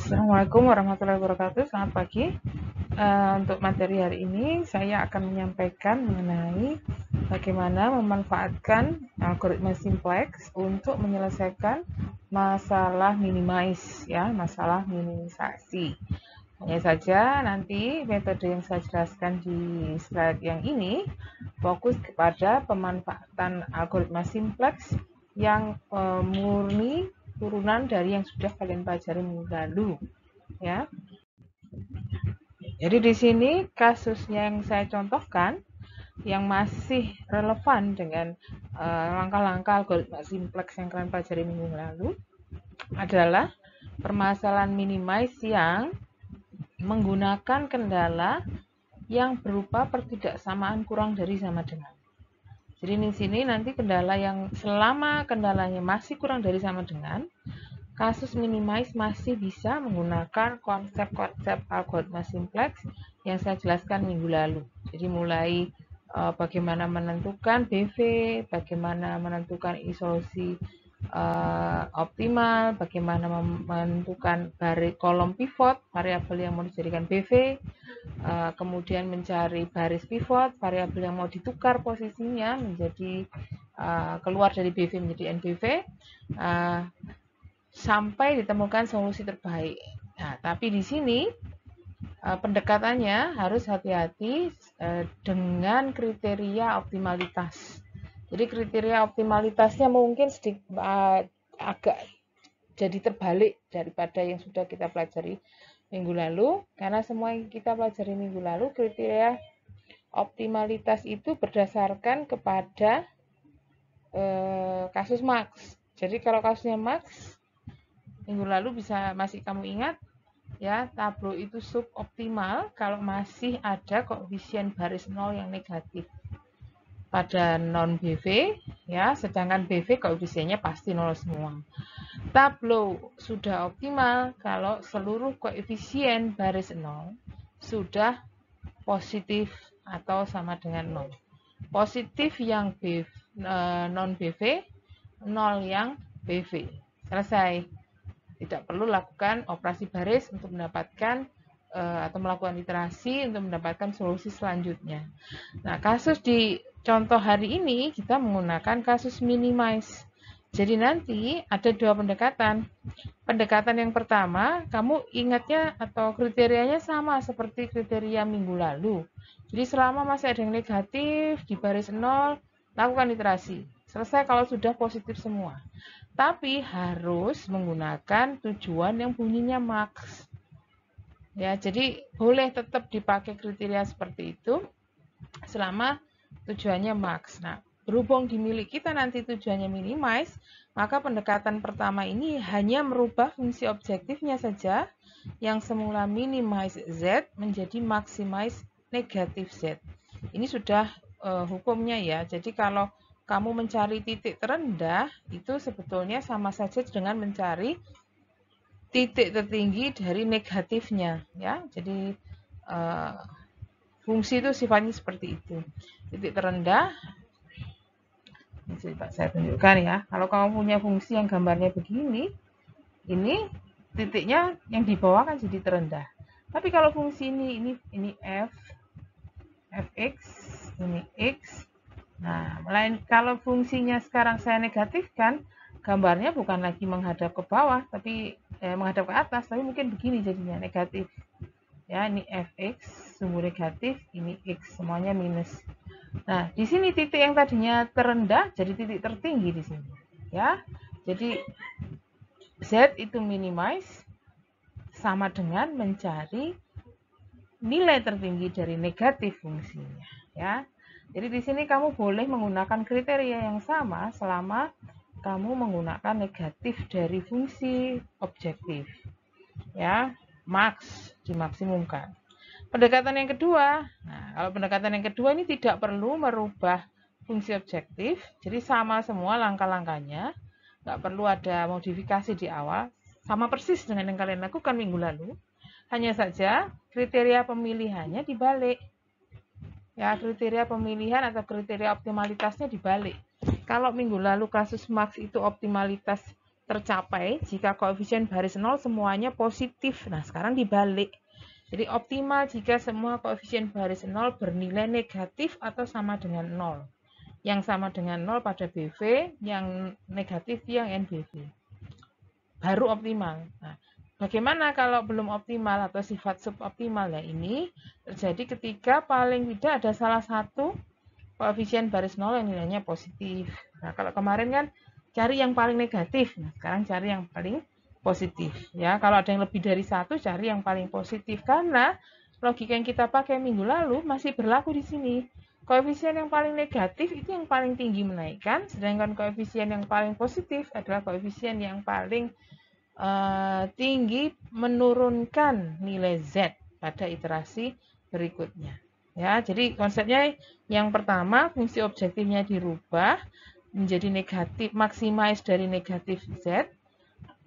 Assalamualaikum warahmatullahi wabarakatuh. Selamat pagi. Untuk materi hari ini saya akan menyampaikan mengenai bagaimana memanfaatkan algoritma simplex untuk menyelesaikan masalah minimize, ya, masalah minimisasi. Hanya saja nanti metode yang saya jelaskan di slide yang ini fokus kepada pemanfaatan algoritma simplex yang murni turunan dari yang sudah kalian pelajari minggu lalu, ya. Jadi di sini kasusnya yang saya contohkan yang masih relevan dengan langkah-langkah algoritma simplex yang kalian pelajari minggu lalu adalah permasalahan minimize yang menggunakan kendala yang berupa pertidaksamaan kurang dari sama dengan. Jadi di sini nanti kendala yang selama kendalanya masih kurang dari sama dengan, kasus minimize masih bisa menggunakan konsep-konsep algoritma simplex yang saya jelaskan minggu lalu. Jadi mulai bagaimana menentukan BV, bagaimana menentukan solusi optimal, bagaimana menentukan kolom pivot, variabel yang mau dijadikan BV, kemudian mencari baris pivot, variabel yang mau ditukar posisinya menjadi keluar dari BV menjadi NBV, sampai ditemukan solusi terbaik. Nah, tapi di sini pendekatannya harus hati-hati dengan kriteria optimalitas. Jadi kriteria optimalitasnya mungkin sedikit agak jadi terbalik daripada yang sudah kita pelajari minggu lalu, karena semua yang kita pelajari minggu lalu kriteria optimalitas itu berdasarkan kepada kasus max. Jadi kalau kasusnya max minggu lalu masih kamu ingat ya, tablo itu suboptimal kalau masih ada koefisien baris nol yang negatif pada non BV, ya, sedangkan BV koefisiennya pasti nol semua. Tablo sudah optimal kalau seluruh koefisien baris nol sudah positif atau sama dengan 0. Positif yang non BV, 0 yang BV. Selesai. Tidak perlu lakukan operasi baris untuk mendapatkan atau melakukan iterasi untuk mendapatkan solusi selanjutnya. Nah, kasus di contoh hari ini kita menggunakan kasus minimize. Jadi nanti ada dua pendekatan. Pendekatan yang pertama, kamu ingatnya atau kriterianya sama seperti kriteria minggu lalu. Jadi selama masih ada yang negatif di baris 0, lakukan iterasi. Selesai kalau sudah positif semua. Tapi harus menggunakan tujuan yang bunyinya max. Ya, jadi boleh tetap dipakai kriteria seperti itu selama tujuannya max. Nah, berhubung di milik kita nanti tujuannya minimize, maka pendekatan pertama ini hanya merubah fungsi objektifnya saja yang semula minimize Z menjadi maximize negatif Z. Ini sudah hukumnya ya. Jadi kalau kamu mencari titik terendah, itu sebetulnya sama saja dengan mencari titik tertinggi dari negatifnya, ya. Jadi fungsi itu sifatnya seperti itu. Titik terendah, ini coba saya tunjukkan ya. Kalau kamu punya fungsi yang gambarnya begini, ini titiknya yang di bawah kan jadi terendah. Tapi kalau fungsi ini f, fx, ini x. Nah, kalau fungsinya sekarang saya negatifkan, gambarnya bukan lagi menghadap ke bawah, tapi menghadap ke atas, tapi mungkin begini jadinya negatif. Ya, ini fx sumbu negatif, ini x semuanya minus. Nah, di sini titik yang tadinya terendah jadi titik tertinggi di sini. Ya, jadi z itu minimize sama dengan mencari nilai tertinggi dari negatif fungsinya. Ya. Jadi di sini kamu boleh menggunakan kriteria yang sama selama kamu menggunakan negatif dari fungsi objektif. Ya, max dimaksimumkan. Pendekatan yang kedua, nah kalau pendekatan yang kedua ini tidak perlu merubah fungsi objektif, jadi sama semua langkah-langkahnya, nggak perlu ada modifikasi di awal, sama persis dengan yang kalian lakukan minggu lalu, hanya saja kriteria pemilihannya dibalik. Ya, kriteria pemilihan atau kriteria optimalitasnya dibalik. Kalau minggu lalu kasus max itu optimalitas tercapai jika koefisien baris 0 semuanya positif. Nah, sekarang dibalik. Jadi optimal jika semua koefisien baris 0 bernilai negatif atau sama dengan 0. Yang sama dengan 0 pada BV, yang negatif yang NBV. Baru optimal. Nah, bagaimana kalau belum optimal atau sifat suboptimal? Ya, ini terjadi ketika paling tidak ada salah satu koefisien baris 0 yang nilainya positif. Nah, kalau kemarin kan cari yang paling negatif. Nah, sekarang cari yang paling positif. Ya, kalau ada yang lebih dari 1, cari yang paling positif. Karena logika yang kita pakai minggu lalu masih berlaku di sini. Koefisien yang paling negatif itu yang paling tinggi menaikkan, sedangkan koefisien yang paling positif adalah koefisien yang paling tinggi menurunkan nilai Z pada iterasi berikutnya. Ya, jadi konsepnya yang pertama fungsi objektifnya dirubah menjadi negatif, maximize dari negatif Z.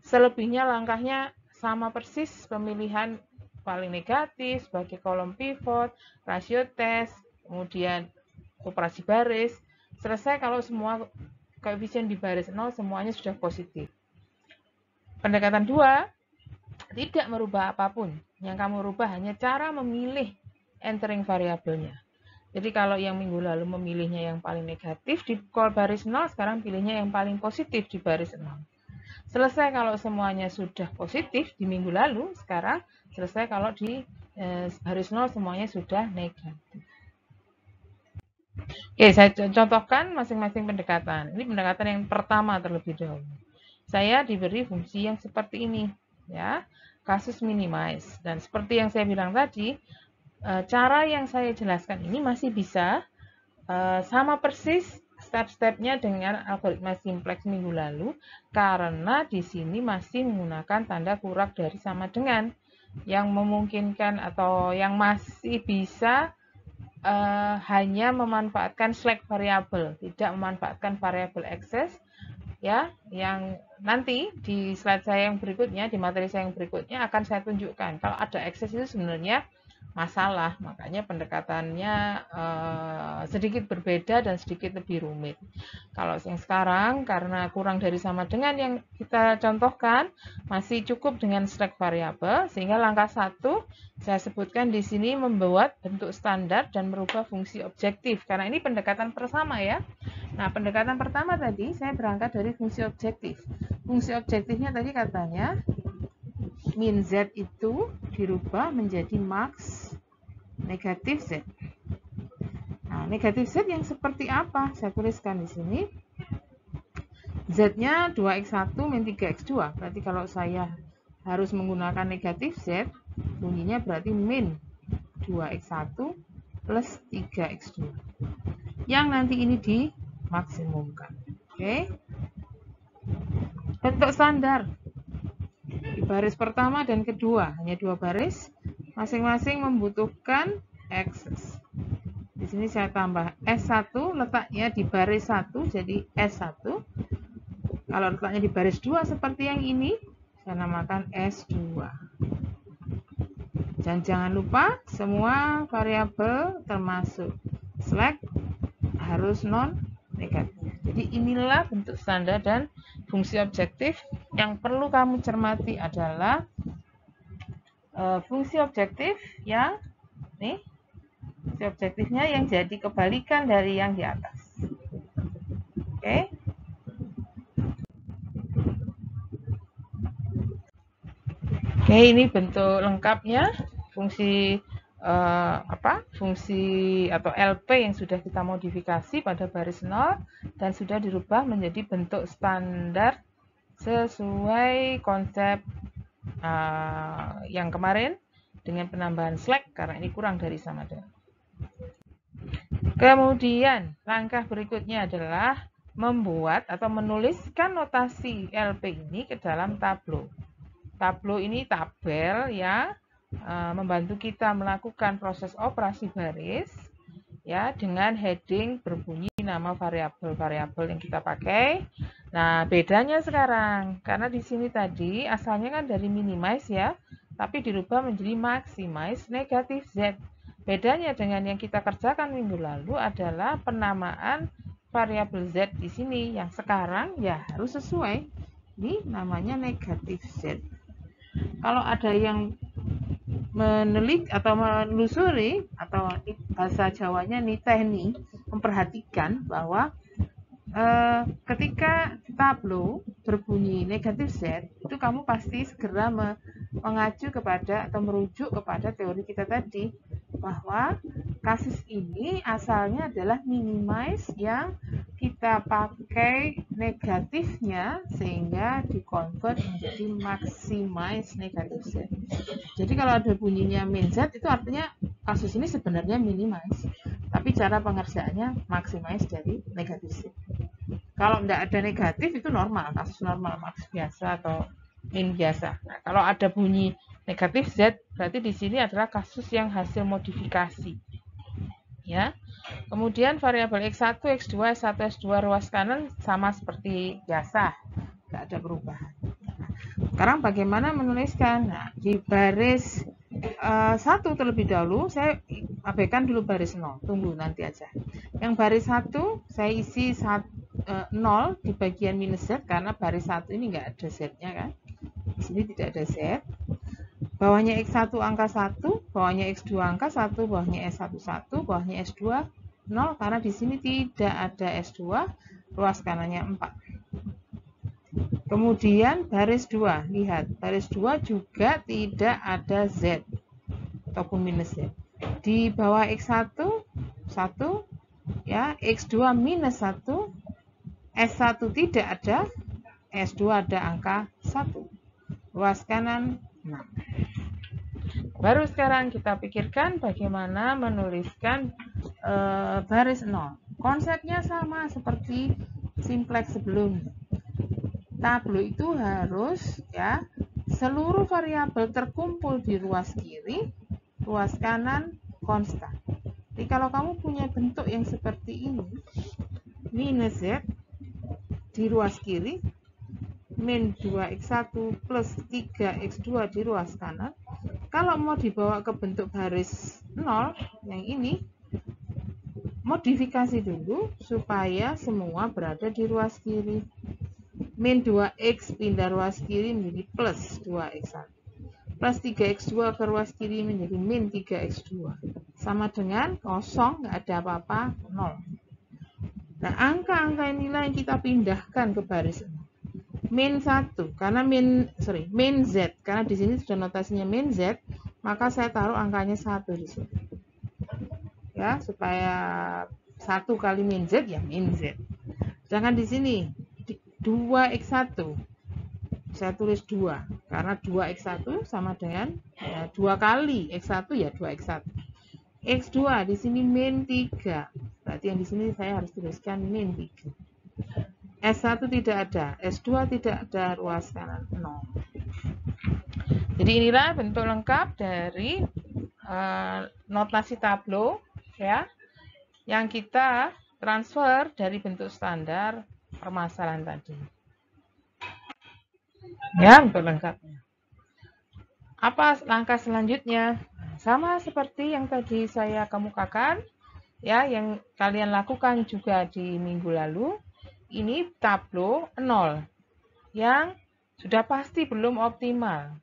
Selebihnya langkahnya sama persis, pemilihan paling negatif sebagai kolom pivot, rasio tes, kemudian operasi baris. Selesai kalau semua koefisien di baris 0 semuanya sudah positif. Pendekatan 2, tidak merubah apapun. Yang kamu rubah hanya cara memilih entering variabelnya. Jadi kalau yang minggu lalu memilihnya yang paling negatif di call baris 0, sekarang pilihnya yang paling positif di baris 0. Selesai kalau semuanya sudah positif di minggu lalu, sekarang selesai kalau di baris 0 semuanya sudah negatif. Oke, saya contohkan masing-masing pendekatan. Ini pendekatan yang pertama terlebih dahulu. Saya diberi fungsi yang seperti ini, ya, kasus minimize. Dan seperti yang saya bilang tadi, cara yang saya jelaskan ini masih bisa sama persis step-stepnya dengan algoritma simplex minggu lalu, karena di sini masih menggunakan tanda kurang dari sama dengan, yang memungkinkan atau yang masih bisa hanya memanfaatkan slack variabel, tidak memanfaatkan variabel access. Ya, yang nanti di slide saya yang berikutnya, di materi saya yang berikutnya akan saya tunjukkan. Kalau ada access itu sebenarnya masalah, makanya pendekatannya sedikit berbeda dan sedikit lebih rumit. Kalau yang sekarang, karena kurang dari sama dengan yang kita contohkan, masih cukup dengan slack variabel, sehingga langkah 1 saya sebutkan di sini membuat bentuk standar dan merubah fungsi objektif, karena ini pendekatan pertama ya. Nah, pendekatan pertama tadi saya berangkat dari fungsi objektif. Fungsi objektifnya tadi katanya min Z itu dirubah menjadi max negatif Z. Nah, negatif Z yang seperti apa? Saya tuliskan di sini. Z-nya 2x1 min 3x2. Berarti kalau saya harus menggunakan negatif Z, bunyinya berarti min 2x1 plus 3x2. Yang nanti ini dimaksimumkan. Oke. Bentuk standar. Di baris pertama dan kedua, hanya 2 baris, masing-masing membutuhkan access. Di sini saya tambah S1, letaknya di baris 1, jadi S1. Kalau letaknya di baris 2 seperti yang ini, saya namakan S2. Dan jangan lupa, semua variabel termasuk slack harus non-negatif. Jadi inilah bentuk standar dan fungsi objektif. Yang perlu kamu cermati adalah fungsi objektif yang fungsi objektifnya yang jadi kebalikan dari yang di atas. Oke. Oke, ini bentuk lengkapnya fungsi fungsi atau LP yang sudah kita modifikasi pada baris 0 dan sudah dirubah menjadi bentuk standar sesuai konsep yang kemarin dengan penambahan slack karena ini kurang dari sama dengan. Kemudian langkah berikutnya adalah membuat atau menuliskan notasi LP ini ke dalam tableau. Tableau ini tabel ya, membantu kita melakukan proses operasi baris ya dengan heading berbunyi nama variabel-variabel yang kita pakai. Nah, bedanya sekarang karena di sini tadi asalnya kan dari minimize ya, tapi dirubah menjadi maximize negatif Z. Bedanya dengan yang kita kerjakan minggu lalu adalah penamaan variabel Z di sini yang sekarang ya harus sesuai Ini namanya negatif Z. Kalau ada yang menelik atau menelusuri, atau bahasa Jawanya niteni, memperhatikan bahwa ketika tablo berbunyi negatif Z, itu kamu pasti segera mengacu kepada atau merujuk kepada teori kita tadi, bahwa kasus ini asalnya adalah minimize yang kita pakai negatifnya sehingga dikonvert menjadi maximize negatif Z. Jadi kalau ada bunyinya min Z, itu artinya kasus ini sebenarnya minimize, tapi cara pengerjaannya maximize dari negatif Z. Kalau tidak ada negatif itu normal, kasus normal, max biasa atau min biasa. Nah, kalau ada bunyi negatif Z, berarti di sini adalah kasus yang hasil modifikasi. Ya. Kemudian variabel X1, X2, S1, S2 ruas kanan sama seperti biasa, tidak ada perubahan. Sekarang bagaimana menuliskan? Nah, di baris 1 terlebih dahulu, saya abaikan dulu baris 0, tunggu nanti aja. Yang baris 1, saya isi 0 di bagian minus Z, karena baris 1 ini nggak ada Z-nya kan. Di sini tidak ada Z. Bawahnya X1 angka 1, bawahnya X2 angka 1, bawahnya S1 1, bawahnya S2 0, karena di sini tidak ada S2, ruas kanannya 4. Kemudian baris 2, lihat, baris 2 juga tidak ada Z ataupun minus Z. Di bawah X1 1, ya, X2 minus 1, S1 tidak ada, S2 ada angka 1. Ruas kanan 6. Baru sekarang kita pikirkan bagaimana menuliskan baris 0. Konsepnya sama seperti simplex sebelumnya. Tablo itu harus, ya, seluruh variabel terkumpul di ruas kiri, ruas kanan konstan. Jadi kalau kamu punya bentuk yang seperti ini, minus Z di ruas kiri, min 2X1 plus 3X2 di ruas kanan, kalau mau dibawa ke bentuk baris 0 yang ini, modifikasi dulu supaya semua berada di ruas kiri. Min 2X pindah ruas kiri menjadi plus 2X1. Plus 3X2 ke ruas kiri menjadi min 3X2. Sama dengan kosong, nggak ada apa-apa, 0. Nah, angka-angka inilah yang kita pindahkan ke baris 0. Min 1, karena min Z, karena di sini sudah notasinya min Z, maka saya taruh angkanya 1 di sini. Ya, supaya 1 kali min Z, ya min Z. Sedangkan di sini 2X1, saya tulis 2, karena 2X1 sama dengan 2 kali X1, ya 2X1. X2 di sini min 3, berarti yang di sini saya harus tuliskan min 3. S1 tidak ada, S2 tidak ada, ruas kanan 0. Jadi inilah bentuk lengkap dari notasi tablo, ya, yang kita transfer dari bentuk standar permasalahan tadi. Ya, bentuk lengkapnya. Apa langkah selanjutnya? Sama seperti yang tadi saya kemukakan, ya, yang kalian lakukan juga di minggu lalu. Ini tablo 0 yang sudah pasti belum optimal,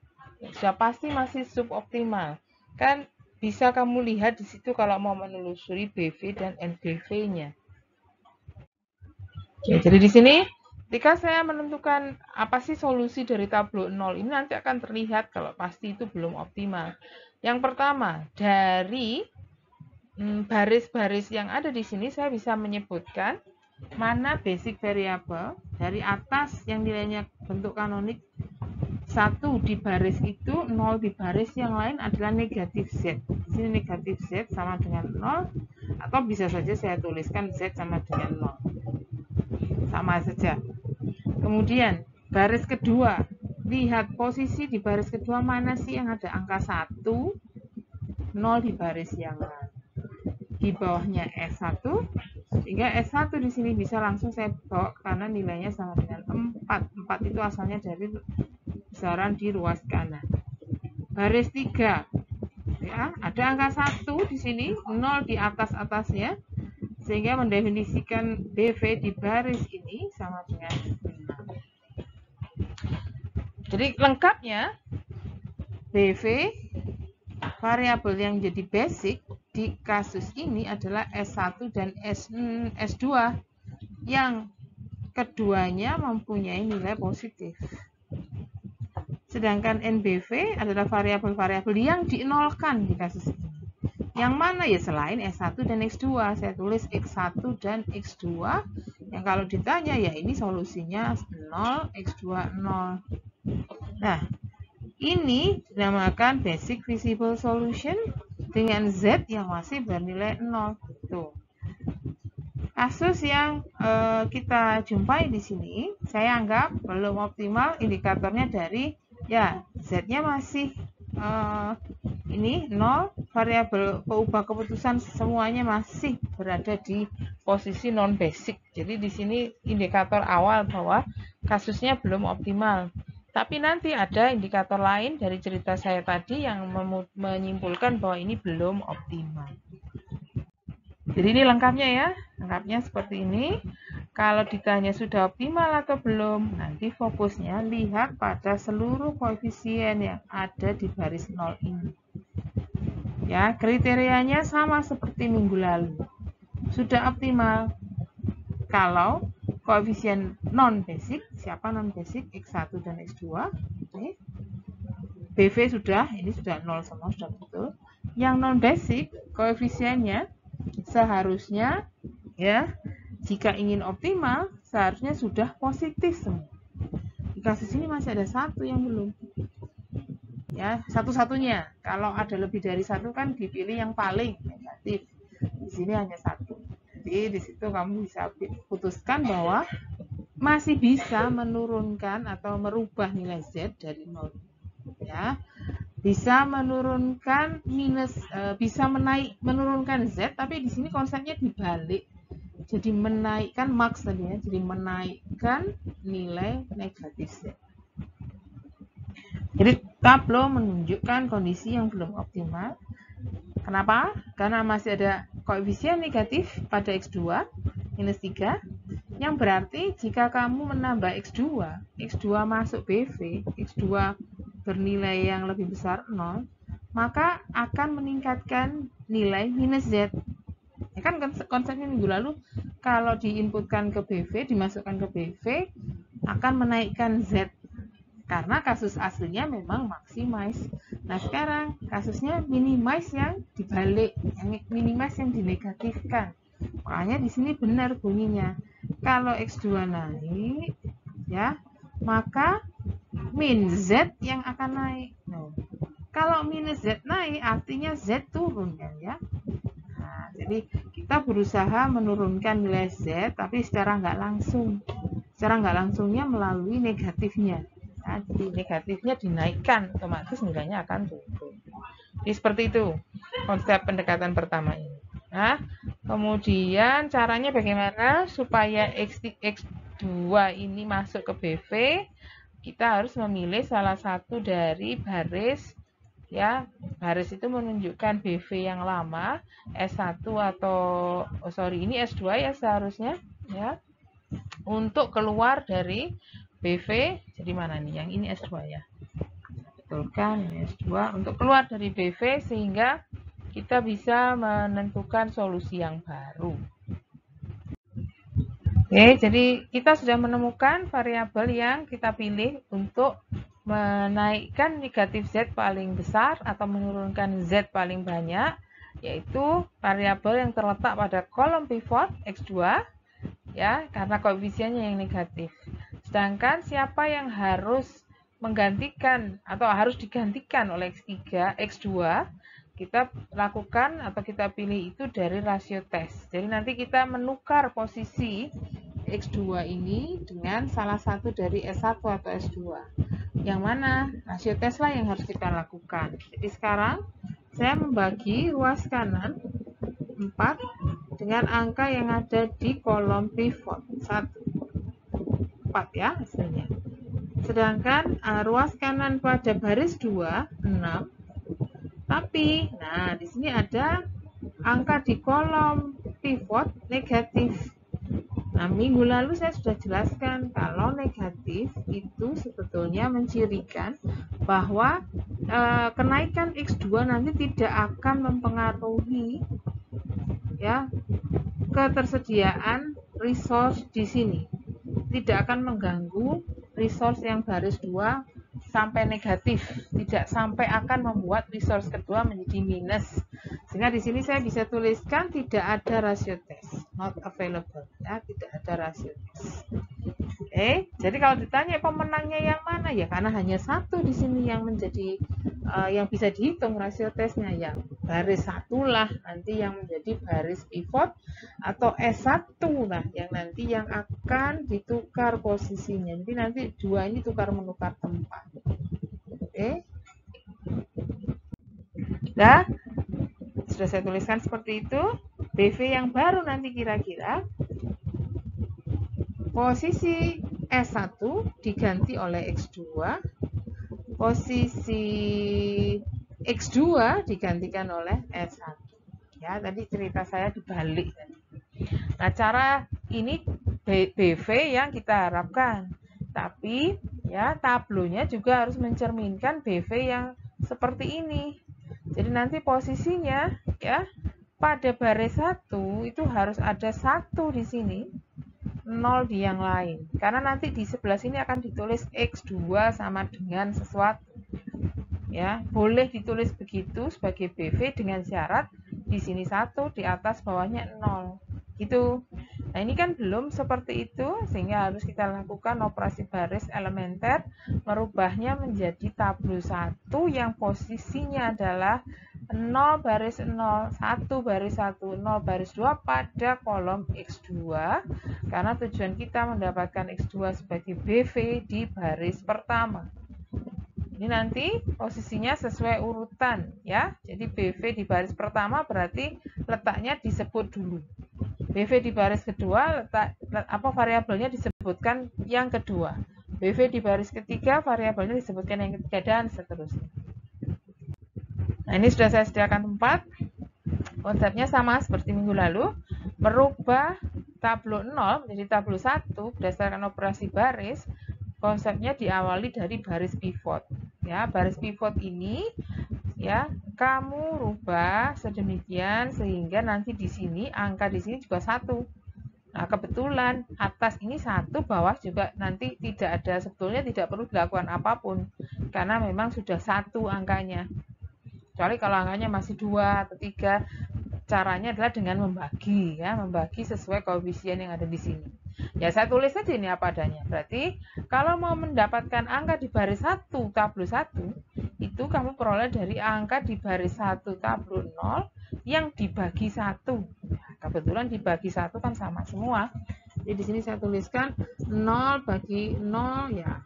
sudah pasti masih suboptimal. Kan bisa kamu lihat di situ kalau mau menelusuri BV dan NBV-nya. Jadi di sini ketika saya menentukan apa sih solusi dari tablo 0 ini, nanti akan terlihat kalau pasti itu belum optimal. Yang pertama, dari baris-baris yang ada di sini saya bisa menyebutkan mana basic variable dari atas yang nilainya bentuk kanonik 1 di baris itu, 0 di baris yang lain adalah negatif Z. Di sini negatif Z sama dengan 0, atau bisa saja saya tuliskan Z sama dengan 0. Sama saja. Kemudian baris kedua, lihat posisi di baris kedua mana sih yang ada angka 1, 0 di baris yang lain. Di bawahnya S1, sehingga S1 di sini bisa langsung saya bawa ke kanan, nilainya sama dengan 4. 4 itu asalnya dari besaran di ruas kanan. Baris 3, ya, ada angka 1 di sini, 0 di atas-atasnya, sehingga mendefinisikan BV di baris ini sama dengan 5. Jadi lengkapnya BV variabel yang jadi basic di kasus ini adalah S1 dan S2 yang keduanya mempunyai nilai positif. Sedangkan NBV adalah variabel-variabel yang dinolkan di kasus ini. Yang mana ya selain S1 dan X2, saya tulis X1 dan X2, yang kalau ditanya ya ini solusinya 0, X2 0. Nah, ini dinamakan basic visible solution dengan Z yang masih bernilai 0. Tuh. Kasus yang kita jumpai di sini, saya anggap belum optimal indikatornya dari ya Z-nya masih ini 0, variabel peubah keputusan semuanya masih berada di posisi non basic. Jadi di sini indikator awal bahwa kasusnya belum optimal. Tapi nanti ada indikator lain dari cerita saya tadi yang menyimpulkan bahwa ini belum optimal. Jadi ini lengkapnya ya, lengkapnya seperti ini. Kalau ditanya sudah optimal atau belum, nanti fokusnya lihat pada seluruh koefisien yang ada di baris 0 ini. Ya, kriterianya sama seperti minggu lalu. Sudah optimal kalau koefisien non-basic, siapa non-basic? X1 dan X2. Oke. BV sudah, ini sudah 0 semua, sudah betul. Yang non-basic, koefisiennya seharusnya ya, jika ingin optimal, seharusnya sudah positif semua. Di kasus ini masih ada satu yang belum. Ya, satu-satunya. Kalau ada lebih dari satu kan dipilih yang paling negatif. Di sini hanya satu. Jadi di situ kamu bisa putuskan bahwa masih bisa menurunkan atau merubah nilai Z dari 0. Ya. Bisa menurunkan bisa menurunkan Z, tapi di sini konsepnya dibalik. Jadi menaikkan max tadi ya, jadi menaikkan nilai negatif Z. Jadi tableau menunjukkan kondisi yang belum optimal. Kenapa? Karena masih ada koefisien negatif pada X2 minus 3, yang berarti jika kamu menambah X2 masuk BV, X2 bernilai yang lebih besar 0, maka akan meningkatkan nilai minus Z. Ya kan konsepnya minggu lalu, kalau diinputkan ke BV, dimasukkan ke BV, akan menaikkan Z. Karena kasus aslinya memang maximize. Nah sekarang kasusnya minimize yang dibalik, yang minimize yang dinegatifkan. Makanya di sini benar bunyinya. Kalau X2 naik, ya, maka min Z yang akan naik. Nah, kalau minus Z naik, artinya Z turun kan ya. Nah, jadi kita berusaha menurunkan nilai Z, tapi secara nggak langsung. Secara nggak langsungnya melalui negatifnya. Nah, jadi negatifnya dinaikkan, otomatis nilainya akan turun. Jadi seperti itu konsep pendekatan pertama ini. Nah, kemudian caranya bagaimana supaya X2 ini masuk ke BV? Kita harus memilih salah satu dari baris, ya. Baris itu menunjukkan BV yang lama, S1 atau ini S2 ya seharusnya, ya. Untuk keluar dari BV, jadi mana nih? Yang ini S2 ya. Betulkan ini S2 untuk keluar dari BV sehingga kita bisa menentukan solusi yang baru. Oke, jadi kita sudah menemukan variabel yang kita pilih untuk menaikkan negatif Z paling besar atau menurunkan Z paling banyak, yaitu variabel yang terletak pada kolom pivot X2, ya, karena koefisiennya yang negatif. Sedangkan siapa yang harus menggantikan atau harus digantikan oleh X2, kita lakukan atau kita pilih itu dari rasio tes. Jadi nanti kita menukar posisi X2 ini dengan salah satu dari S1 atau S2. Yang mana rasio tes lah yang harus kita lakukan. Jadi sekarang saya membagi ruas kanan 4 dengan angka yang ada di kolom pivot 1. 4 ya hasilnya. Sedangkan ruas kanan pada baris 2, 6. Tapi, nah di sini ada angka di kolom pivot negatif. Nah, minggu lalu saya sudah jelaskan kalau negatif itu sebetulnya mencirikan bahwa kenaikan X2 nanti tidak akan mempengaruhi ya ketersediaan resource di sini. Tidak akan mengganggu resource yang baris 2 sampai negatif, tidak sampai akan membuat resource kedua menjadi minus. Sehingga di sini saya bisa tuliskan tidak ada rasio test, not available, ya, tidak ada rasio test. Jadi kalau ditanya pemenangnya yang mana, ya karena hanya satu di sini yang menjadi yang bisa dihitung rasio tesnya, yang baris 1 lah nanti yang menjadi baris pivot, atau S1 lah yang nanti yang akan ditukar posisinya. Jadi nanti dua ini tukar menukar tempat. Nah, sudah saya tuliskan seperti itu. BV yang baru nanti kira-kira posisi S1 diganti oleh X2, posisi X2 digantikan oleh S1. Ya, tadi cerita saya dibalik. Nah, cara ini BV yang kita harapkan. Tapi ya tablonya juga harus mencerminkan BV yang seperti ini. Jadi nanti posisinya ya pada baris 1 itu harus ada 1 di sini, 0 di yang lain. Karena nanti di sebelah sini akan ditulis X2 sama dengan sesuatu. Ya, boleh ditulis begitu sebagai BV dengan syarat di sini 1, di atas bawahnya 0. Gitu. Nah, ini kan belum seperti itu, sehingga harus kita lakukan operasi baris elementer, merubahnya menjadi tabel 1 yang posisinya adalah 0 baris 0, 1 baris 1, 0 baris 2 pada kolom X2, karena tujuan kita mendapatkan X2 sebagai BV di baris pertama. Ini nanti posisinya sesuai urutan ya. Jadi BV di baris pertama berarti letaknya disebut dulu. BV di baris kedua variabelnya disebutkan yang kedua. BV di baris ketiga variabelnya disebutkan yang ketiga dan seterusnya. Nah, ini sudah saya sediakan tempat. Konsepnya sama seperti minggu lalu, merubah tabel 0 menjadi tabel 1 berdasarkan operasi baris. Konsepnya diawali dari baris pivot. Ya, baris pivot ini ya kamu rubah sedemikian sehingga nanti di sini angka di sini juga 1. Nah, kebetulan atas ini 1, bawah juga nanti tidak ada, sebetulnya tidak perlu dilakukan apapun karena memang sudah 1 angkanya. Kecuali kalau angkanya masih 2 atau 3, caranya adalah dengan membagi ya, membagi sesuai koefisien yang ada di sini. Ya, saya tulis saja ini apa adanya. Berarti kalau mau mendapatkan angka di baris 1 tabel 1, itu kamu peroleh dari angka di baris 1 tabel 0 yang dibagi 1. Nah, kebetulan dibagi 1 kan sama semua. Jadi di sini saya tuliskan 0 bagi 0 ya.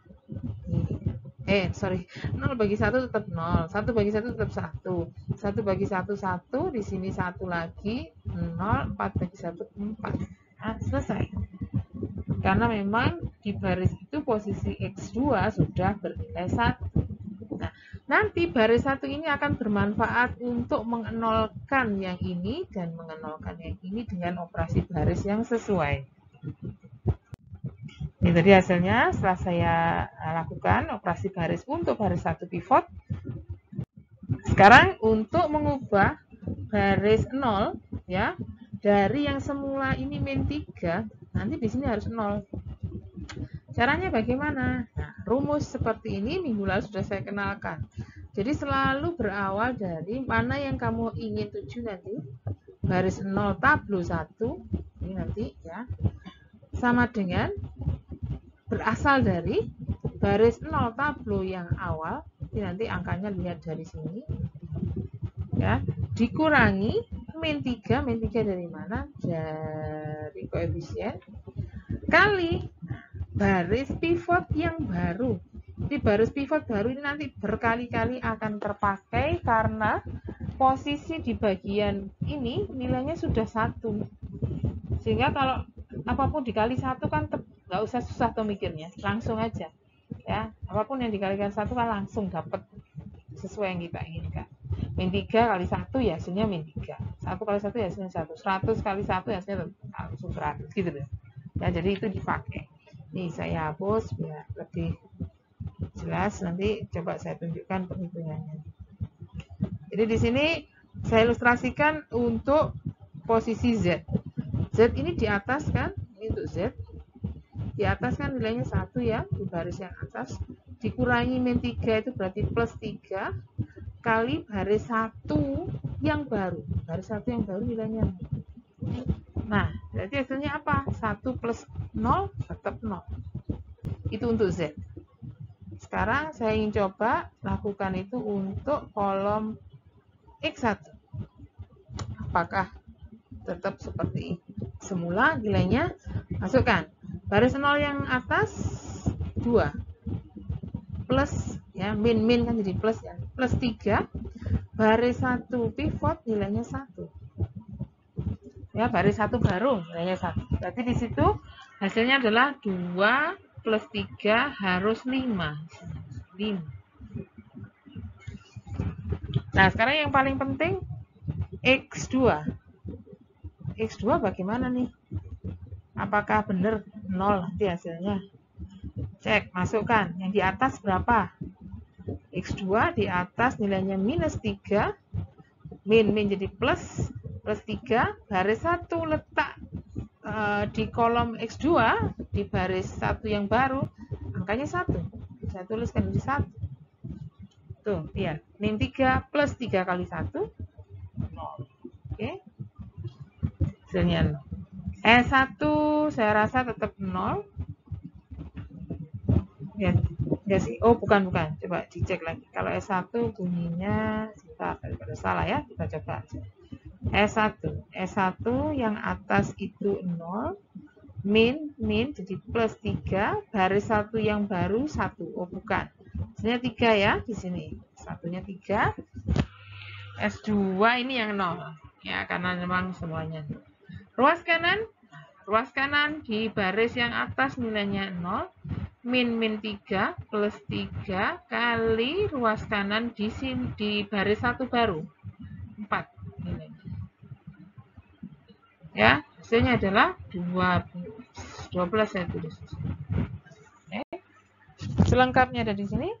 0 bagi 1 tetap 0, 1 bagi 1 tetap 1, 1 bagi 1 1, di sini 1 lagi, 0, 4 bagi 1 4. Nah, selesai. Karena memang di baris itu posisi X2 sudah bernilai 1. Nah, nanti baris 1 ini akan bermanfaat untuk mengenolkan yang ini dan mengenolkan yang ini dengan operasi baris yang sesuai. Ini tadi hasilnya setelah saya lakukan operasi baris untuk baris 1 pivot. Sekarang untuk mengubah baris 0 ya, dari yang semula ini min 3, nanti di sini harus 0. Caranya bagaimana? Nah, rumus seperti ini minggu lalu sudah saya kenalkan. Jadi selalu berawal dari mana yang kamu ingin tuju nanti. Baris 0 tabel 1, ini nanti ya, sama dengan berasal dari baris 0 tabel yang awal, ini nanti angkanya lihat dari sini. Ya, dikurangi min 3 dari mana? Dari koefisien kali baris pivot yang baru. Di baris pivot baru ini nanti berkali-kali akan terpakai karena posisi di bagian ini nilainya sudah 1. Sehingga kalau apapun dikali 1 kan nggak usah susah tuh mikirnya, langsung aja. Ya, apapun yang dikalikan 1 kan langsung dapat sesuai yang kita inginkan. Min 3 kali 1 ya hasilnya min 3. 1 kali 1 ya hasilnya 1. 100 kali 1 ya hasilnya langsung 100 gitu loh. Ya, jadi itu dipakai. Nih saya hapus biar lebih jelas, nanti coba saya tunjukkan perhitungannya. Jadi di sini saya ilustrasikan untuk posisi Z. Z ini di atas kan, ini untuk Z. Di atas kan nilainya 1 ya, di baris yang atas. Dikurangi min 3 itu berarti plus 3 kali baris 1 yang baru. Baris 1 yang baru nilainya 0. Nah, berarti hasilnya apa? 1 plus 0 tetap 0. Itu untuk Z. Sekarang saya ingin coba lakukan itu untuk kolom X1. Apakah tetap seperti semula nilainya? Masukkan. Baris 0 yang atas 2. Plus, ya, min kan jadi plus ya. Plus 3. Baris 1 pivot nilainya 1. Ya, baris 1 baru nilainya 1. Berarti di situ hasilnya adalah 2 plus 3 harus 5. Nah, sekarang yang paling penting X2. X2 bagaimana nih? Apakah benar 0 nanti hasilnya? Cek, masukkan. Yang di atas berapa? X2 di atas nilainya minus 3. Min jadi plus 3. Baris 1 letak di kolom X2 di baris 1 yang baru. Angkanya 1. Saya tuliskan di 1. Tuh, ya. Min 3 plus 3 kali 1. 0. Oke. Hasilnya 0. S1 saya rasa tetap 0. Ya, enggak sih. Oh, bukan. Coba dicek lagi. Kalau S1 bunyinya sebentar, daripada salah ya. Kita coba aja. S1 yang atas itu 0. Min jadi plus 3. Baris 1 yang baru 1. Oh, bukan. Hasilnya 3 ya di sini. Satunya 3. S2 ini yang 0. Ya, karena memang semuanya 0. Ruas kanan di baris yang atas nilainya 0. Min 3 plus 3 kali ruas kanan di baris 1 baru 4 nilainya. Ya, hasilnya adalah 12 saya tulis. Oke. Selengkapnya ada di sini.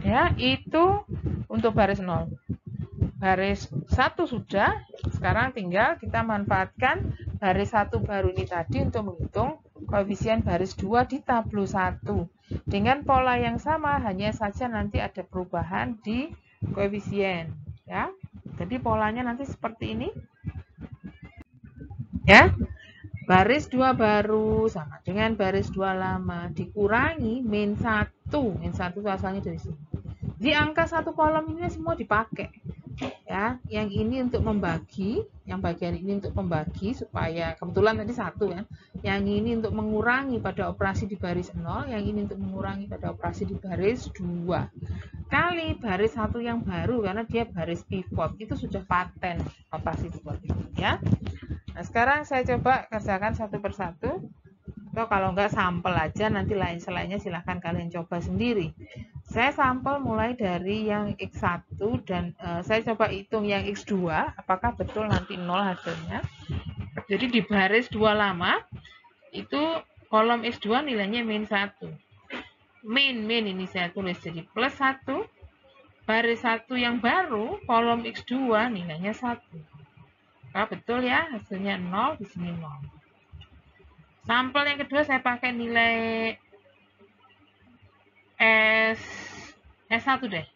Ya, itu untuk baris 0. Baris 1 sudah, sekarang tinggal kita manfaatkan baris 1 baru ini tadi untuk menghitung koefisien baris 2 di tabel 1. Dengan pola yang sama, hanya saja nanti ada perubahan di koefisien. Ya, jadi polanya nanti seperti ini. Ya, baris 2 baru sama dengan baris 2 lama dikurangi min 1. Min 1 itu asalnya dari sini. Di angka 1 kolom ini semua dipakai. Ya, yang ini untuk membagi, yang bagian ini untuk membagi supaya kebetulan tadi 1 kan. Yang ini untuk mengurangi pada operasi di baris 0, yang ini untuk mengurangi pada operasi di baris 2. Kali baris 1 yang baru karena dia baris pivot. Itu sudah paten operasi seperti ini ya. Nah, sekarang saya coba kerjakan satu persatu. Atau kalau enggak sampel aja, nanti lain-selainnya silahkan kalian coba sendiri. Saya sampel mulai dari yang X1 dan saya coba hitung yang X2, apakah betul nanti 0 hasilnya. Jadi di baris 2 lama, itu kolom X2 nilainya min 1. Min ini saya tulis jadi plus 1. Baris 1 yang baru, kolom X2 nilainya 1. Nah, betul ya, hasilnya 0, di sini 0. Sampel yang kedua saya pakai nilai S1 deh.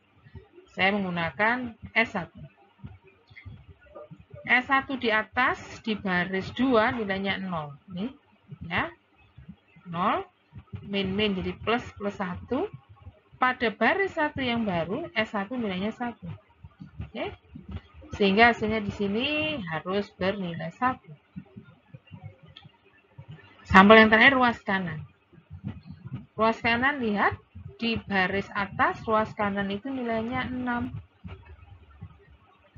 Saya menggunakan S1. S1 di atas di baris 2 nilainya 0. Nih, ya. 0. Min jadi plus 1. Pada baris 1 yang baru, S1 nilainya 1. Oke. Sehingga hasilnya di sini harus bernilai 1. Sampel yang terakhir ruas kanan. Ruas kanan lihat di baris atas ruas kanan itu nilainya 6.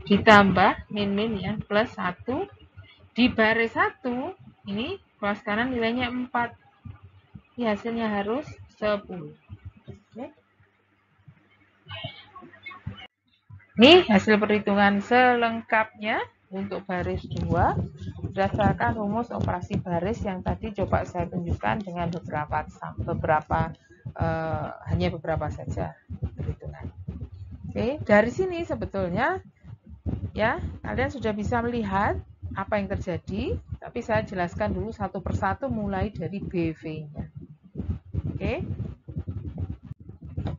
Ditambah min ya plus 1. Di baris 1 ini ruas kanan nilainya 4. Ini hasilnya harus 10. Oke. Ini hasil perhitungan selengkapnya. untuk baris 2 berdasarkan rumus operasi baris yang tadi coba saya tunjukkan dengan hanya beberapa saja perhitungan. Oke, dari sini sebetulnya ya kalian sudah bisa melihat apa yang terjadi, tapi saya jelaskan dulu satu persatu mulai dari BV-nya. Oke,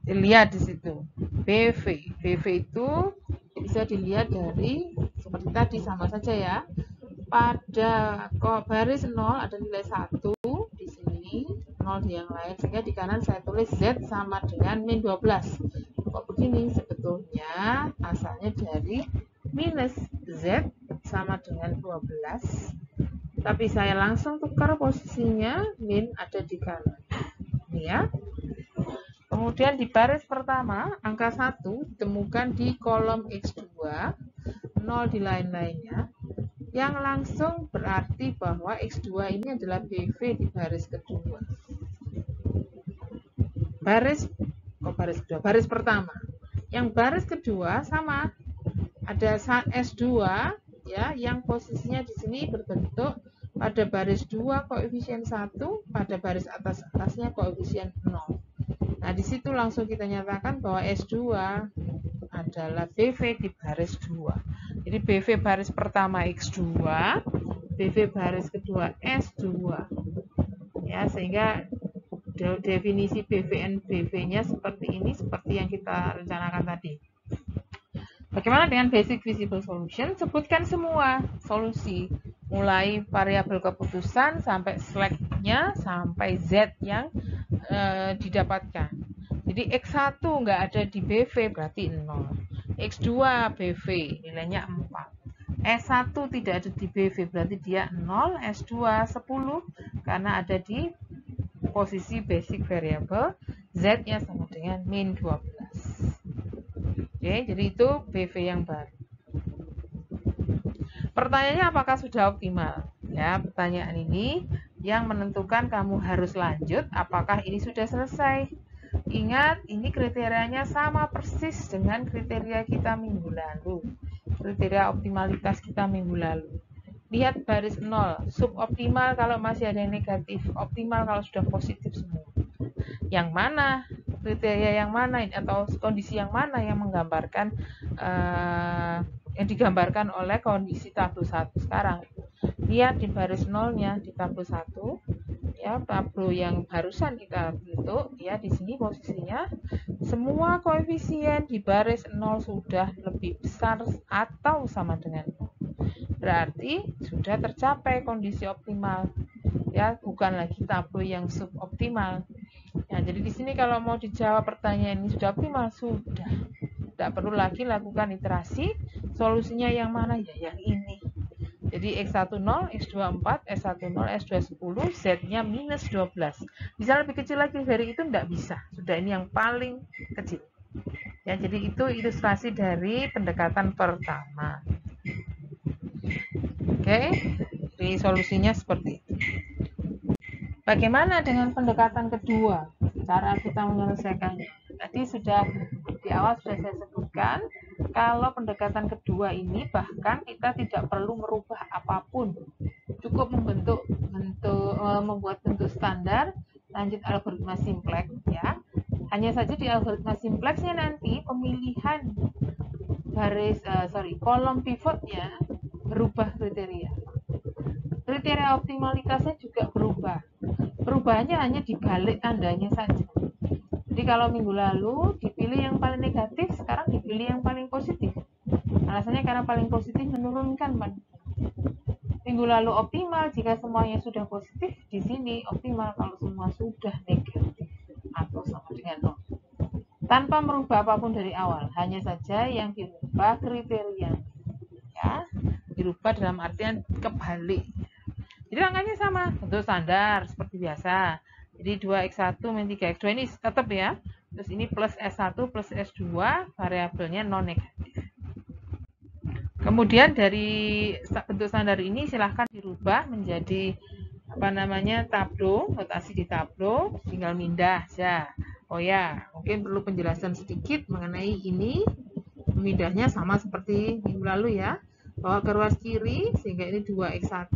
dilihat di situ BV itu bisa dilihat dari seperti tadi, sama saja ya. Pada baris 0 ada nilai 1 di sini, 0 di yang lain, sehingga di kanan saya tulis Z sama dengan min 12. Kok begini? Sebetulnya asalnya dari minus Z sama dengan 12, tapi saya langsung tukar posisinya, min ada di kanan. Ini ya. Kemudian di baris pertama, angka 1 ditemukan di kolom X2, 0 di lain-lainnya, yang langsung berarti bahwa X2 ini adalah BV di baris kedua. Baris pertama. Yang baris kedua sama, ada S2 ya, yang posisinya di sini berbentuk pada baris 2 koefisien 1, pada baris atasnya koefisien 0. Nah, di situ langsung kita nyatakan bahwa S2 adalah BV di baris 2. Jadi BV baris pertama X2, BV baris kedua S2. Ya, sehingga definisi BVN BV-nya seperti ini, seperti yang kita rencanakan tadi. Bagaimana dengan basic visible solution? Sebutkan semua solusi, mulai variabel keputusan sampai slack-nya sampai Z yang didapatkan. Jadi X1 nggak ada di BV berarti 0. X2 BV nilainya 4. S1 tidak ada di BV berarti dia 0. S2 10 karena ada di posisi basic variable, Z-nya sama dengan min 12. Oke, jadi itu BV yang baru. Pertanyaannya apakah sudah optimal? Ya, pertanyaan ini yang menentukan kamu harus lanjut, apakah ini sudah selesai. Ingat, ini kriterianya sama persis dengan kriteria kita minggu lalu. Kriteria optimalitas kita minggu lalu. Lihat baris 0, suboptimal kalau masih ada yang negatif, optimal kalau sudah positif semua. Yang mana, kriteria yang mana atau kondisi yang mana yang menggambarkan yang digambarkan oleh kondisi tabel 1 sekarang. Lihat di baris 0-nya di tabel 1, ya, tabel yang barusan kita bentuk, ya, di sini posisinya semua koefisien di baris 0 sudah lebih besar atau sama dengan 0. Berarti sudah tercapai kondisi optimal, ya, bukan lagi tabel yang suboptimal. Ya, jadi di sini kalau mau dijawab pertanyaan ini sudah optimal, sudah. Tidak perlu lagi lakukan iterasi, solusinya yang mana? Ya, yang ini. Jadi X1 0, X2 4, S1 0, S2 10, Z-nya minus 12. Bisa lebih kecil lagi dari itu? Tidak bisa. Sudah ini yang paling kecil. Ya, jadi itu ilustrasi dari pendekatan pertama. Oke, jadi solusinya seperti itu. Bagaimana dengan pendekatan kedua? Cara kita menyelesaikannya. Tadi sudah di awal sudah saya sebutkan, kalau pendekatan kedua ini bahkan kita tidak perlu merubah apapun. Cukup membuat bentuk standar, lanjut algoritma simplex ya. Hanya saja di algoritma simplexnya nanti pemilihan kolom pivotnya berubah kriteria. Kriteria optimalitasnya juga berubah. Perubahannya hanya dibalik tandanya saja. Jadi kalau minggu lalu dipilih yang paling negatif, sekarang dipilih yang paling positif. Alasannya karena paling positif menurunkan. Minggu lalu optimal jika semuanya sudah positif, di sini optimal kalau semua sudah negatif atau sama dengan 0. Tanpa merubah apapun dari awal, hanya saja yang dirubah kriteria. Ya, dirubah dalam artian kebalik. Jadi angkanya sama, bentuk standar seperti biasa. Jadi 2x1 min 3x2 ini tetap ya. Terus ini plus S1 plus S2, variabelnya non negatif. Kemudian dari bentuk standar ini silahkan dirubah menjadi tableau, notasi di tableau, tinggal mindah aja. Oh ya, mungkin perlu penjelasan sedikit mengenai ini. Memindahnya sama seperti minggu lalu ya. bawa ke ruas kiri, sehingga ini 2x1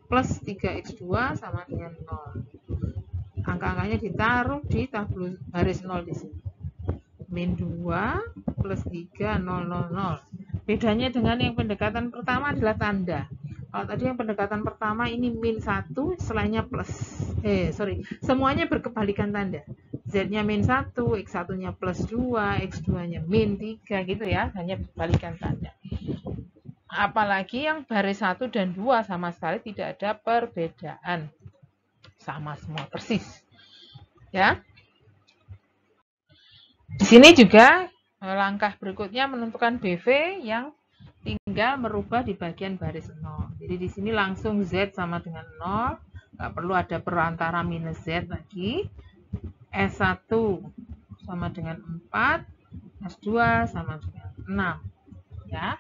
plus 3x2 sama dengan 0. Angka-angkanya ditaruh di tabel baris 0 di sini. Min 2 plus 3, 0, 0, 0. Bedanya dengan yang pendekatan pertama adalah tanda. Kalau tadi yang pendekatan pertama ini min 1, selainnya plus. Semuanya berkebalikan tanda. Z-nya min 1, X1-nya plus 2, X2-nya min 3 gitu ya, hanya berbalikan tanda. Apalagi yang baris 1 dan 2 sama sekali tidak ada perbedaan. Sama semua persis. Ya. Di sini juga langkah berikutnya menentukan BV yang tinggal merubah di bagian baris 0. Jadi di sini langsung Z sama dengan 0, nggak perlu ada perantara minus Z lagi. S1 sama dengan 4, S2 sama dengan 6. Ya.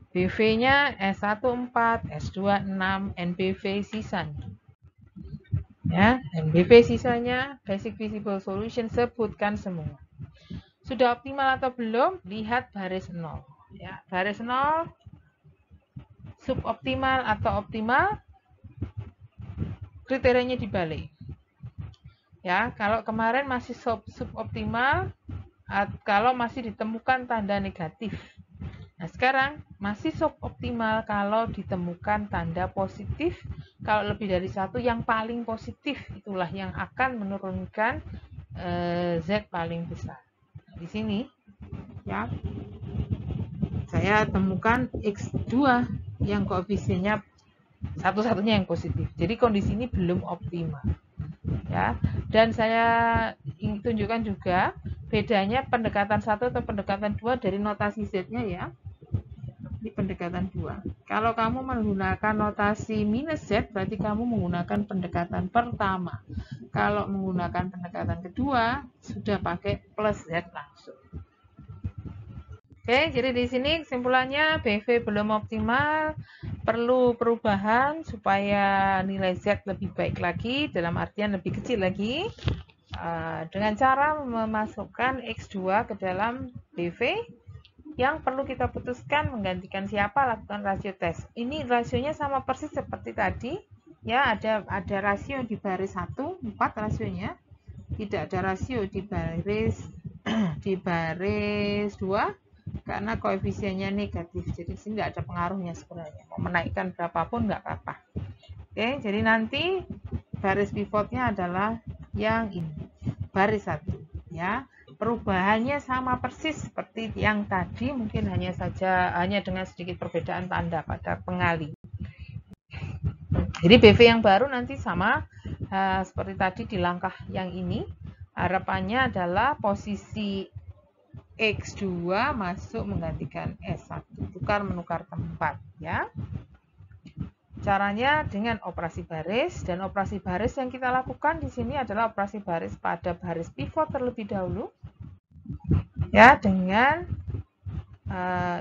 BV-nya S1 4, S2 6, NBV sisanya. Ya, NBV sisanya basic visible solution sebutkan semua. Sudah optimal atau belum? Lihat baris 0. Ya, baris 0 suboptimal atau optimal, kriterianya dibalik. Ya, kalau kemarin masih suboptimal, kalau masih ditemukan tanda negatif. Nah, sekarang masih suboptimal kalau ditemukan tanda positif. Kalau lebih dari 1 yang paling positif, itulah yang akan menurunkan Z paling besar. Nah, di sini ya saya temukan X2 yang koefisiennya satu-satunya yang positif. Jadi kondisi ini belum optimal. Ya, dan saya ingin tunjukkan juga bedanya pendekatan 1 atau pendekatan 2 dari notasi Z-nya ya. Di pendekatan 2. Kalau kamu menggunakan notasi minus Z, berarti kamu menggunakan pendekatan pertama. Kalau menggunakan pendekatan kedua, sudah pakai plus Z langsung. Oke, jadi di sini kesimpulannya BV belum optimal, perlu perubahan supaya nilai Z lebih baik lagi, dalam artian lebih kecil lagi, dengan cara memasukkan X2 ke dalam BV. Yang perlu kita putuskan menggantikan siapa, lakukan rasio tes. Ini rasionya sama persis seperti tadi. Ya, ada rasio di baris 1, 4 rasionya. Tidak ada rasio di baris 2 karena koefisiennya negatif. Jadi di sini tidak ada pengaruhnya sebenarnya. Mau menaikkan berapapun nggak apa-apa. Oke, jadi nanti baris pivotnya adalah yang ini. Baris 1, ya. Perubahannya sama persis seperti yang tadi, mungkin hanya dengan sedikit perbedaan tanda pada pengali. Jadi BV yang baru nanti sama seperti tadi di langkah yang ini. Harapannya adalah posisi X2 masuk menggantikan S1, tukar menukar tempat ya. Caranya dengan operasi baris, dan operasi baris yang kita lakukan di sini adalah operasi baris pada baris pivot terlebih dahulu. Ya, dengan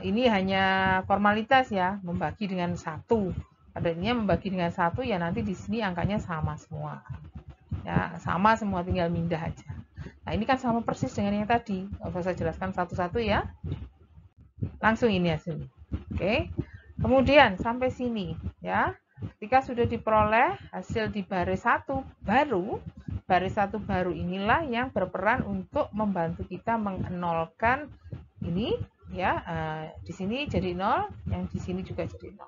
ini hanya formalitas ya, membagi dengan 1. Adanya membagi dengan 1 ya, nanti di sini angkanya sama semua. Ya, sama semua, tinggal pindah aja. Nah, ini kan sama persis dengan yang tadi. Nggak usah saya jelaskan satu-satu ya. Langsung ini hasilnya. Oke. Kemudian sampai sini ya. Ketika sudah diperoleh hasil di baris 1 baru, baris 1 baru inilah yang berperan untuk membantu kita mengenolkan ini ya. Di sini jadi 0, yang di sini juga jadi 0.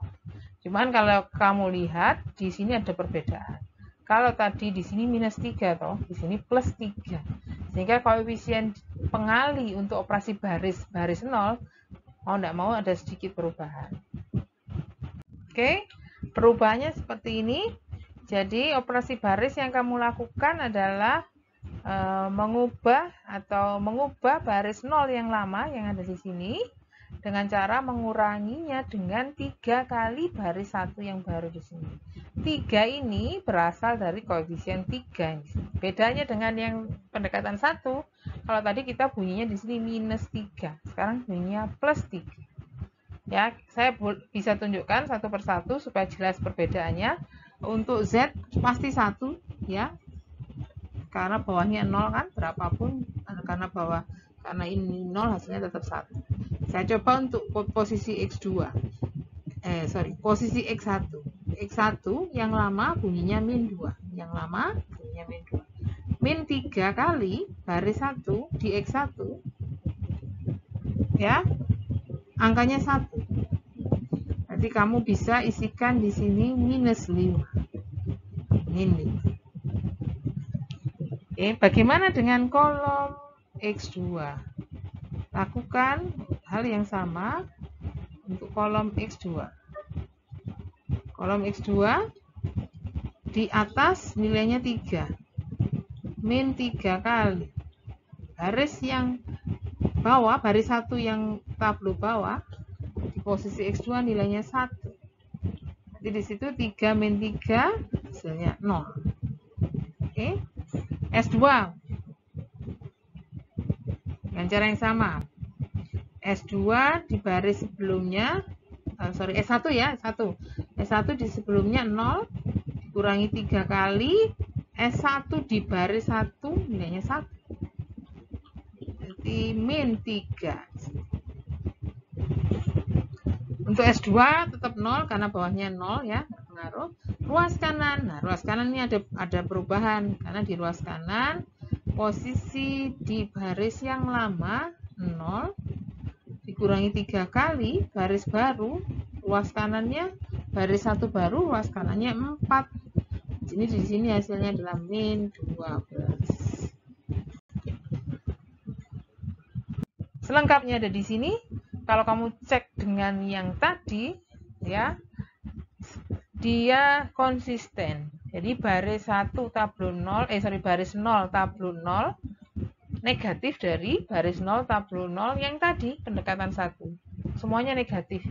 Cuman kalau kamu lihat di sini ada perbedaan. Kalau tadi di sini minus 3 toh, di sini plus 3. Sehingga koefisien pengali untuk operasi baris 0 mau tidak mau ada sedikit perubahan. Oke, perubahannya seperti ini. Jadi operasi baris yang kamu lakukan adalah mengubah baris 0 yang lama yang ada di sini dengan cara menguranginya dengan 3 kali baris 1 yang baru di sini. 3 ini berasal dari koefisien 3. Bedanya dengan yang pendekatan 1, kalau tadi kita bunyinya di sini minus 3, sekarang bunyinya plus 3. Ya, saya bisa tunjukkan satu persatu supaya jelas perbedaannya. Untuk Z pasti 1 ya. Karena bawahnya 0 kan, berapapun karena ini 0 hasilnya tetap 1. Saya coba untuk posisi X2. posisi X1. X1 yang lama bunyinya min 2. Yang lama bunyinya min 2. Min 3 kali baris 1 di X1, ya, angkanya 1. Nanti kamu bisa isikan di sini minus 5. Min 5. Oke, bagaimana dengan kolom X2? Lakukan hal yang sama untuk kolom X2. Kolom X2 di atas nilainya 3. Min 3 kali. Baris yang bawah, baris 1 yang tablo bawah, di posisi X2 nilainya 1. Jadi di situ 3 min 3 hasilnya 0. Oke. S2 dengan cara yang sama. S2 di baris sebelumnya, S1 ya, S1 di sebelumnya 0 dikurangi 3 kali, S1 di baris 1 nilainya 1. Jadi min 3. Untuk S2 tetap 0 karena bawahnya 0 ya, pengaruh. Ruas kanan. Nah, ruas kanan ini ada perubahan karena di ruas kanan posisi di baris yang lama 0 dikurangi 3 kali baris baru, ruas kanannya baris 1 baru, ruas kanannya 4. Jadi di sini hasilnya adalah min 12. Selengkapnya ada di sini. Kalau kamu cek dengan yang tadi, ya, dia konsisten. Jadi baris 1 tablo 0, baris 0 tablo 0 negatif dari baris 0 tablo 0 yang tadi pendekatan 1. Semuanya negatif.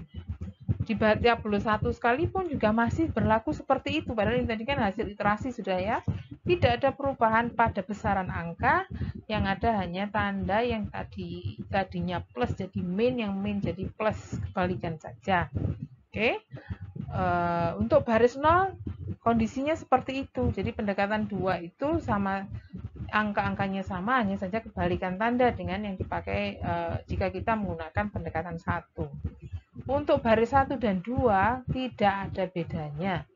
Di tablo 1 sekalipun juga masih berlaku seperti itu. Padahal ini tadi kan hasil iterasi sudah ya. Tidak ada perubahan pada besaran angka, yang ada hanya tanda yang tadinya plus jadi min, yang min jadi plus, kebalikan saja. Oke. Untuk baris 0 kondisinya seperti itu. Jadi pendekatan 2 itu sama, angka-angkanya sama, hanya saja kebalikan tanda dengan yang dipakai jika kita menggunakan pendekatan 1. Untuk baris 1 dan 2 tidak ada bedanya.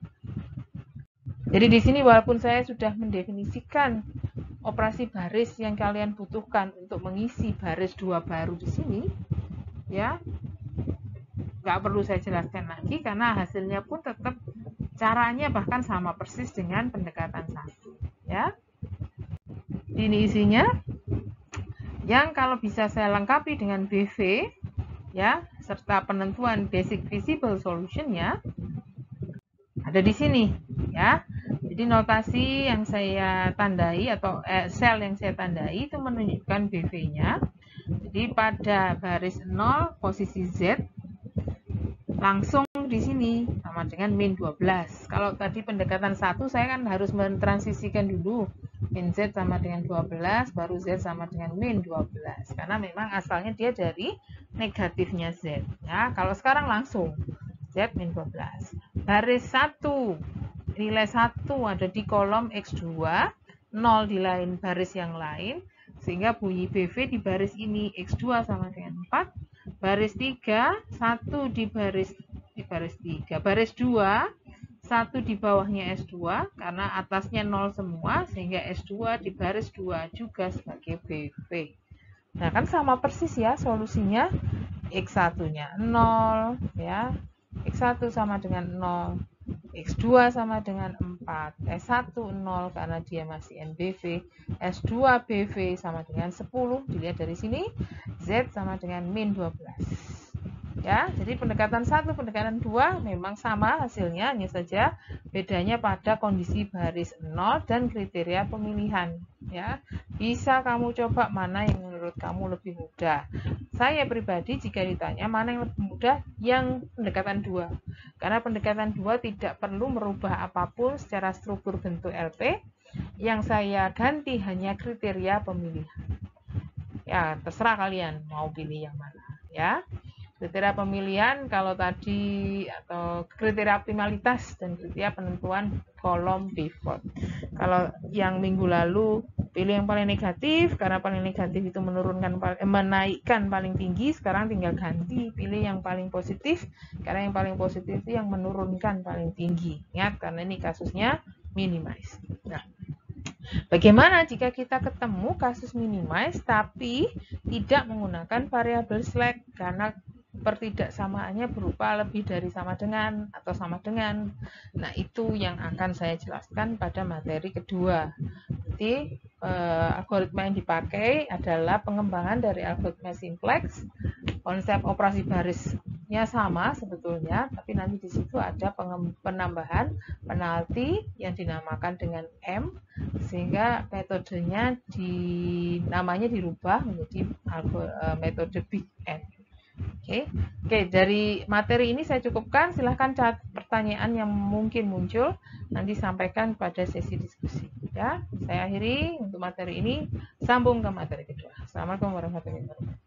Jadi di sini walaupun saya sudah mendefinisikan operasi baris yang kalian butuhkan untuk mengisi baris 2 baru di sini, ya, nggak perlu saya jelaskan lagi karena hasilnya pun tetap caranya bahkan sama persis dengan pendekatan 1, ya. Ini isinya yang kalau bisa saya lengkapi dengan BV, ya, serta penentuan basic visible solution-nya ada di sini, ya. Jadi notasi yang saya tandai atau sel yang saya tandai itu menunjukkan BV-nya. Jadi pada baris 0 posisi Z langsung di sini sama dengan min 12. Kalau tadi pendekatan 1 saya kan harus mentransisikan dulu min Z sama dengan 12 baru Z sama dengan min 12 karena memang asalnya dia dari negatifnya Z, ya. Kalau sekarang langsung Z min 12. Baris 1 nilai 1 ada di kolom X2, 0 di lain baris yang lain, sehingga bunyi BV di baris ini X2 sama dengan 4, baris 3, 1 di baris 3, baris 2, 1 di bawahnya S2, karena atasnya 0 semua, sehingga S2 di baris 2 juga sebagai BV. Nah, kan sama persis ya solusinya, X1-nya 0, ya, X1 sama dengan 0, X2 sama dengan 4, S1 0 karena dia masih NBV, S2 BV sama dengan 10, dilihat dari sini, Z sama dengan min 12. Ya, jadi pendekatan 1, pendekatan 2 memang sama hasilnya, hanya saja bedanya pada kondisi baris 0 dan kriteria pemilihan. Ya, bisa kamu coba mana yang menurut kamu lebih mudah. Saya pribadi jika ditanya mana yang lebih mudah, yang pendekatan 2. Karena pendekatan 2 tidak perlu merubah apapun secara struktur bentuk LP. Yang saya ganti hanya kriteria pemilihan. Ya, terserah kalian mau pilih yang mana, ya. Kriteria pemilihan kalau tadi atau kriteria optimalitas dan kriteria penentuan kolom pivot. Kalau yang minggu lalu Pilih yang paling negatif, karena paling negatif itu menaikkan paling tinggi. Sekarang tinggal ganti, pilih yang paling positif, karena yang paling positif itu yang menurunkan paling tinggi. Ingat, karena ini kasusnya minimize. Nah, bagaimana jika kita ketemu kasus minimize tapi tidak menggunakan variabel slack, karena pertidaksamaannya berupa lebih dari sama dengan atau sama dengan. Nah, itu yang akan saya jelaskan pada materi kedua. Jadi, algoritma yang dipakai adalah pengembangan dari algoritma simplex. Konsep operasi barisnya sama sebetulnya, tapi nanti di situ ada penambahan penalti yang dinamakan dengan M, sehingga metodenya namanya dirubah menjadi metode Big N. Oke, dari materi ini saya cukupkan. Silahkan catat pertanyaan yang mungkin muncul, nanti sampaikan pada sesi diskusi. Ya, saya akhiri untuk materi ini, sambung ke materi kedua. Assalamualaikum warahmatullahi wabarakatuh.